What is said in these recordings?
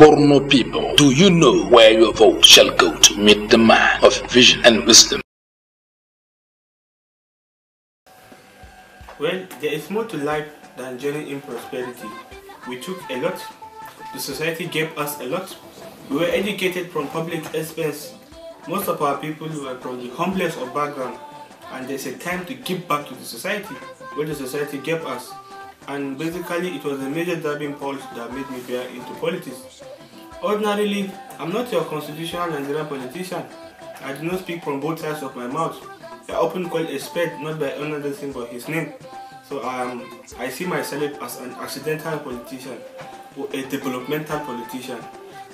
Borno people, do you know where your vote shall go to meet the man of vision and wisdom? Well, there is more to life than journeying in prosperity. We took a lot, the society gave us a lot. We were educated from public expense. Most of our people were from the humblest of background, and there's a time to give back to the society, what the society gave us. And basically it was a major driving force that made me veer into politics. Ordinarily, I'm not your constitutional Nigerian politician. I do not speak from both sides of my mouth. I often call a spade not by another thing but his name. So I see myself as an accidental politician or a developmental politician.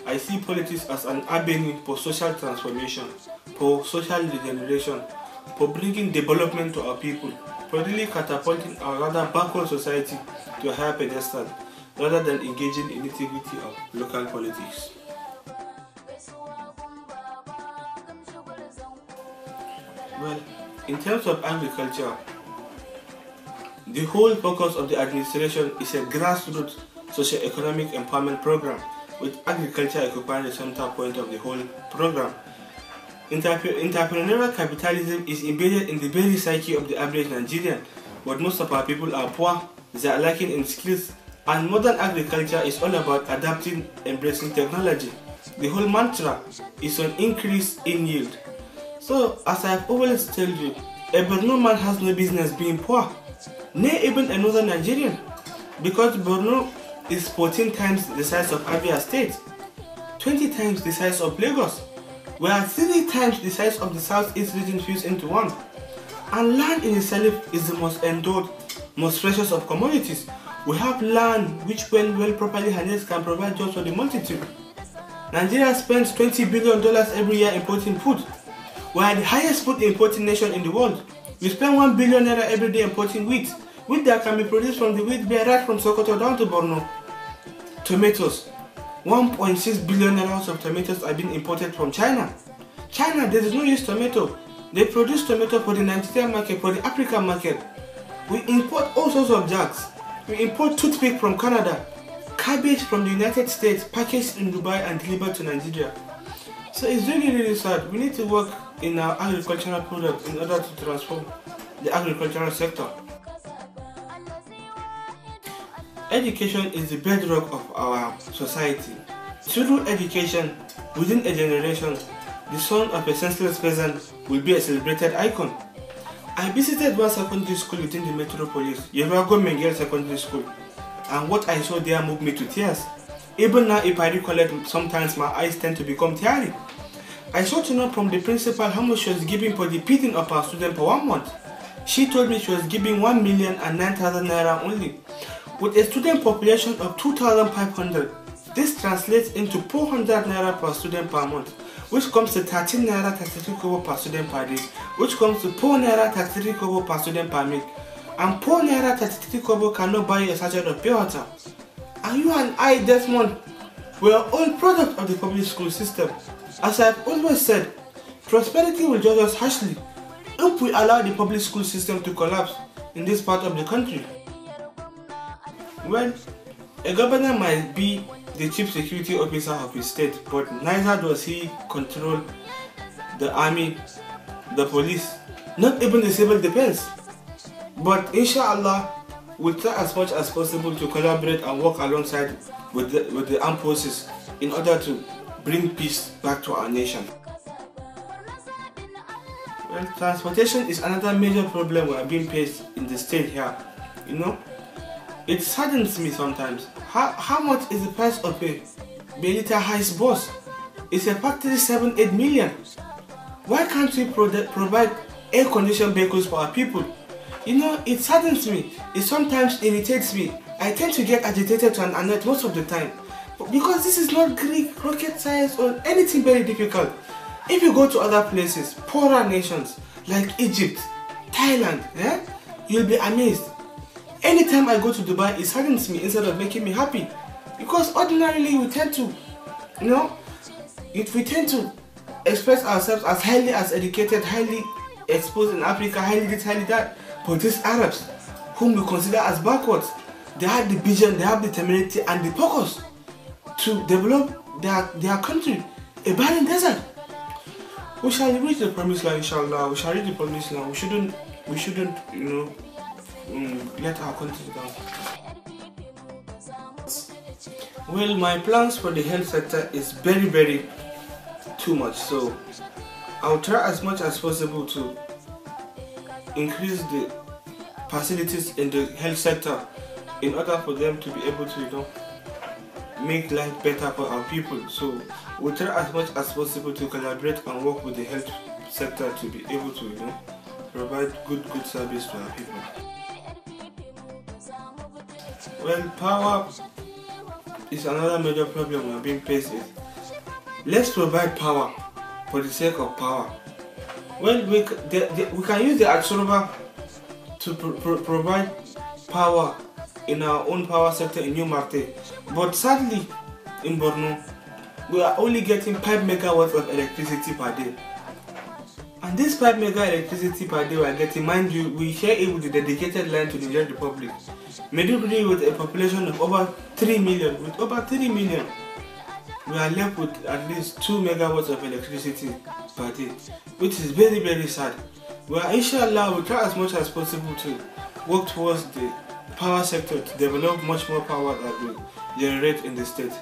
I see politics as an avenue for social transformation, for social regeneration, for bringing development to our people, for really catapulting our rather backward society to a higher pedestal, rather than engaging in the nitty-gritty of local politics. Well, in terms of agriculture, the whole focus of the administration is a grassroots socio-economic empowerment program, with agriculture occupying the center point of the whole program. Entrepreneurial capitalism is embedded in the very psyche of the average Nigerian, but most of our people are poor, they are lacking in skills, and modern agriculture is all about adapting, embracing technology. The whole mantra is on increase in yield. So, as I have always told you, a Borno man has no business being poor, nor even another Nigerian, because Borno is 14 times the size of Abia State, 20 times the size of Lagos, where 3 times the size of the Southeast region fused into one. And land in itself is the most endowed, most precious of commodities. We have land which, when well properly harnessed, can provide jobs for the multitude. Nigeria spends $20 billion every year importing food. We are the highest food importing nation in the world. We spend $1 billion every day importing wheat. Wheat that can be produced from the wheat bear right from Sokoto down to Borno. Tomatoes. 1.6 billion worth of tomatoes are being imported from China. China, there is no use tomato. They produce tomato for the Nigerian market, for the African market. We import all sorts of jars. We import toothpick from Canada, cabbage from the United States, packaged in Dubai and delivered to Nigeria. So it's really sad. We need to work in our agricultural products in order to transform the agricultural sector. Education is the bedrock of our society. Through education, within a generation, the son of a senseless peasant will be a celebrated icon. I visited one secondary school within the metropolis, Yevago Mengel Secondary School, and what I saw there moved me to tears. Even now, if I recollect, sometimes my eyes tend to become teary. I sought to know from the principal how much she was giving for the feeding of our student for 1 month. She told me she was giving 1,009,000 naira only. With a student population of 2,500, this translates into 400 naira per student per month, which comes to 13 naira 33 kobo per student per day, which comes to 4 naira 33 kobo per student per week. And 4 naira 33 kobo cannot buy a sachet of pure water. And you and I, Desmond, we are all product of the public school system. As I've always said, prosperity will judge us harshly if we allow the public school system to collapse in this part of the country. Well, a governor might be the chief security officer of his state, but neither does he control the army, the police, not even the civil defense. But inshallah, we'll try as much as possible to collaborate and work alongside with the armed forces in order to bring peace back to our nation. Well, transportation is another major problem we are being faced in the state here. You know, it saddens me sometimes. How much is the price of a Belita Heights bus? It's a factory 7-8 million. Why can't we provide air-conditioned vehicles for our people? You know, it saddens me. It sometimes irritates me. I tend to get agitated to an annoyed most of the time. Because this is not Greek, rocket science, or anything very difficult. If you go to other places, poorer nations like Egypt, Thailand, you'll be amazed. Anytime I go to Dubai, it saddens me instead of making me happy. Because ordinarily we tend to, we tend to express ourselves as highly as educated, highly exposed in Africa, highly this, highly that. But these Arabs, whom we consider as backwards, they have the vision, they have the temerity and the focus to develop their country, a barren desert. We shall reach the promised land, inshallah. We shall reach the promised land. We shouldn't, let our country down. Well, my plans for the health sector is very, very too much. So I'll try as much as possible to increase the facilities in the health sector in order for them to be able to, make life better for our people. So we'll try as much as possible to collaborate and work with the health sector to be able to, provide good service to our people. Well, power is another major problem we're being faced with. Let's provide power for the sake of power. Well, we can use the absorber to provide power in our own power sector in New Marte, but sadly in Borno we are only getting 5 megawatts of electricity per day. And this 5 mega electricity per day we are getting, mind you, we share it with the dedicated line to the Nigerian Republic. Maiduguri, with a population of over 3 million, we are left with at least 2 megawatts of electricity per day, which is very, very sad. Well, inshallah, we try as much as possible to work towards the power sector to develop much more power that will generate in the state.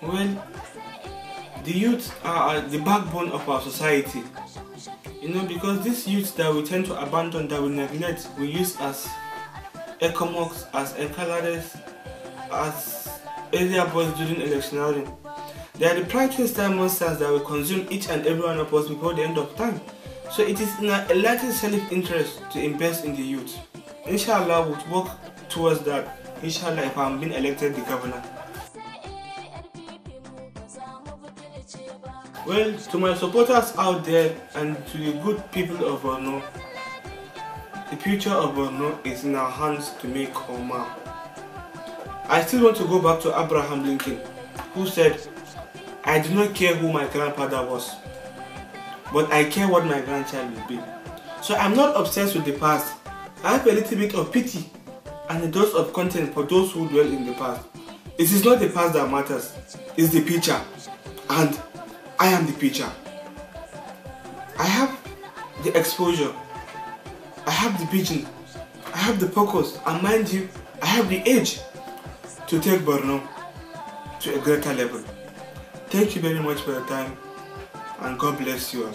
Well, the youth are the backbone of our society. Because these youths that we tend to abandon, that we neglect, we use as ecomocs, as encaladers, as area boys during electioneering. They are the priceless monsters that will consume each and every one of us before the end of time. So it is in our enlightened self-interest to invest in the youth. Inshallah, we'll work towards that. Inshallah, if I'm being elected the governor. Well, to my supporters out there and to the good people of Borno, the future of Borno is in our hands to make or mar. I still want to go back to Abraham Lincoln, who said, "I do not care who my grandfather was, but I care what my grandchild will be." So I'm not obsessed with the past. I have a little bit of pity and a dose of content for those who dwell in the past. It is not the past that matters, it's the future. And I am the future. I have the exposure, I have the vision, I have the focus, and mind you, I have the age to take Borno to a greater level. Thank you very much for your time, and God bless you all.